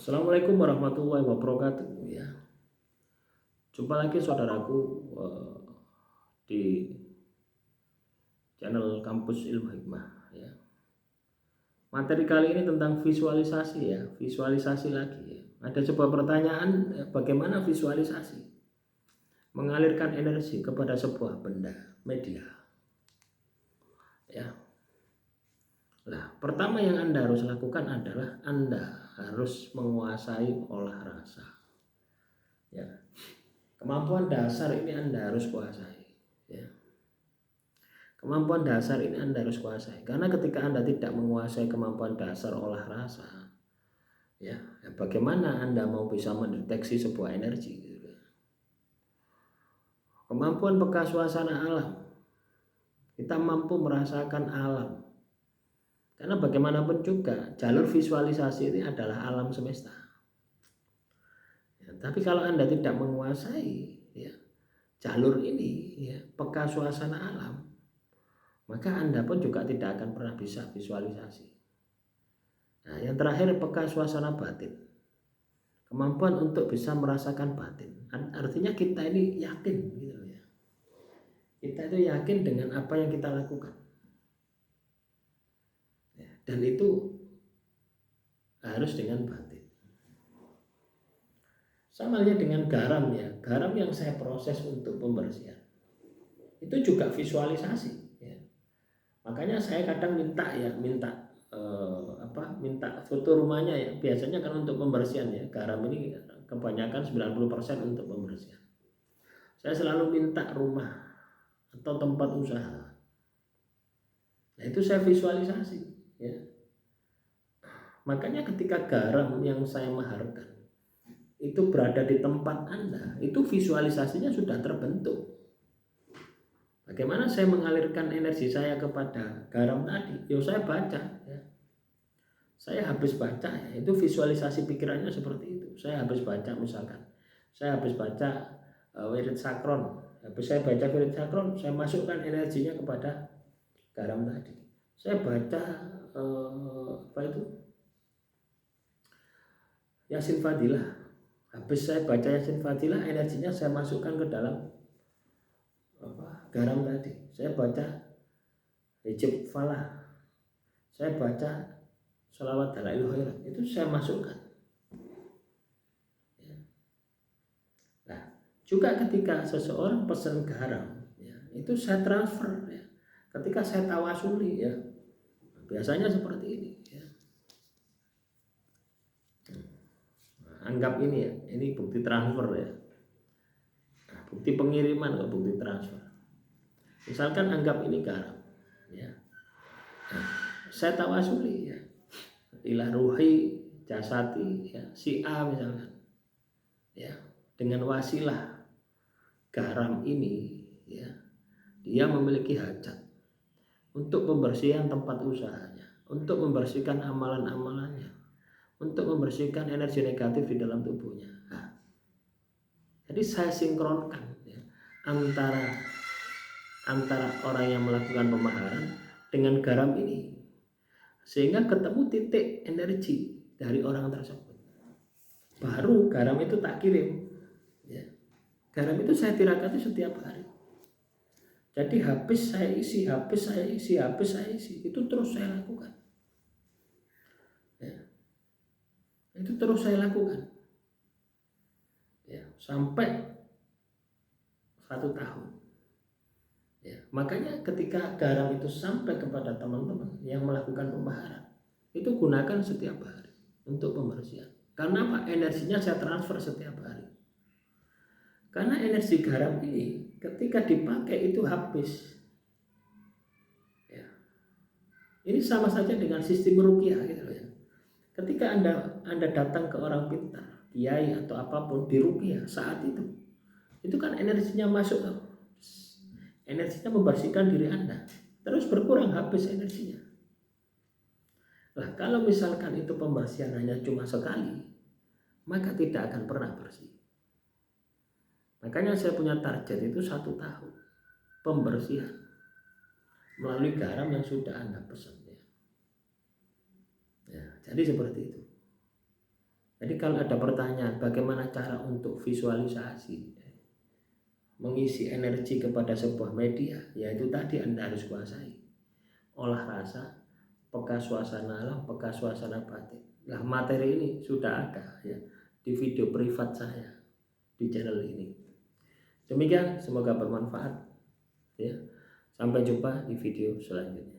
Assalamualaikum warahmatullahi wabarakatuh. Ya, jumpa lagi saudaraku di channel Kampus Ilmu Hikmah. Ya, materi kali ini tentang visualisasi ya, visualisasi lagi. Ya. Ada sebuah pertanyaan, bagaimana visualisasi mengalirkan energi kepada sebuah benda, media. Ya. Nah, pertama yang Anda harus lakukan adalah Anda harus menguasai olah rasa. Ya. Kemampuan dasar ini Anda harus kuasai. Ya. Kemampuan dasar ini Anda harus kuasai. Karena ketika Anda tidak menguasai kemampuan dasar olah rasa, ya bagaimana Anda mau bisa mendeteksi sebuah energi? Gitu. Kemampuan peka suasana alam. Kita mampu merasakan alam. Karena bagaimanapun juga jalur visualisasi ini adalah alam semesta. Ya, tapi kalau Anda tidak menguasai ya, jalur ini, ya, peka suasana alam, maka Anda pun juga tidak akan pernah bisa visualisasi. Nah, yang terakhir peka suasana batin. Kemampuan untuk bisa merasakan batin. Artinya kita ini yakin gitu ya. Kita itu yakin dengan apa yang kita lakukan. Ya, dan itu harus dengan batin. Sama halnya dengan garam ya. Garam yang saya proses untuk pembersihan. Itu juga visualisasi ya. Makanya saya kadang minta minta foto rumahnya ya. Biasanya kan untuk pembersihan ya. Garam ini kebanyakan 90% untuk pembersihan. Saya selalu minta rumah atau tempat usaha. Nah, itu saya visualisasi ya. Makanya ketika garam yang saya maharkan itu berada di tempat Anda, itu visualisasinya sudah terbentuk. Bagaimana saya mengalirkan energi saya kepada garam tadi? Yo saya baca ya. Saya habis baca ya, itu visualisasi pikirannya seperti itu. Saya habis baca misalkan. Saya habis baca wirid sakron. Habis saya baca wirid sakron, saya masukkan energinya kepada garam tadi. Saya baca Yasin Fadilah. Habis saya baca Yasin Fadilah, energinya saya masukkan ke dalam garam tadi. Saya baca Hijab Falah. Saya baca Sholawat Dalailul Khairat. Itu saya masukkan. Ya. Nah, juga ketika seseorang pesan garam, ya, itu saya transfer. Ya. Ketika saya tawasuli, ya, biasanya seperti ini. Ya. Anggap ini ya, ini bukti transfer ya. Nah, bukti pengiriman atau bukti transfer. Misalkan anggap ini garam, ya. Nah, saya tawasuli ya, ilah ruhi jasati ya, si A misalkan, ya, dengan wasilah garam ini, ya, dia memiliki hajat untuk pembersihan tempat usahanya, untuk membersihkan amalan-amalannya, untuk membersihkan energi negatif di dalam tubuhnya. Nah, jadi saya sinkronkan ya, antara orang yang melakukan pemaharan dengan garam ini, sehingga ketemu titik energi dari orang tersebut. Baru garam itu tak kirim ya. Garam itu saya tirakati setiap hari. Jadi habis saya isi, itu terus saya lakukan ya. Itu terus saya lakukan ya, sampai 1 tahun ya. Makanya ketika garam itu sampai kepada teman-teman yang melakukan pemaharan, itu gunakan setiap hari untuk pembersihan. Karena apa? Energinya saya transfer setiap hari. Karena energi garam ini ketika dipakai itu habis ya. Ini sama saja dengan sistem ruqyah gitu ya. Ketika anda datang ke orang pintar, kiai atau apapun di ruqyah saat itu kan energinya masuk, energinya membersihkan diri Anda, terus berkurang habis energinya. Nah, kalau misalkan itu pembersihan hanya cuma sekali, maka tidak akan pernah bersih. Makanya saya punya target itu 1 tahun pembersihan melalui garam yang sudah Anda pesan ya. Ya, jadi seperti itu. Jadi kalau ada pertanyaan bagaimana cara untuk visualisasi mengisi energi kepada sebuah media, yaitu tadi Anda harus kuasai olah rasa, peka suasana alam, peka suasana batin. Nah, materi ini sudah ada ya di video privat saya di channel ini. Demikian, semoga bermanfaat ya. Sampai jumpa di video selanjutnya.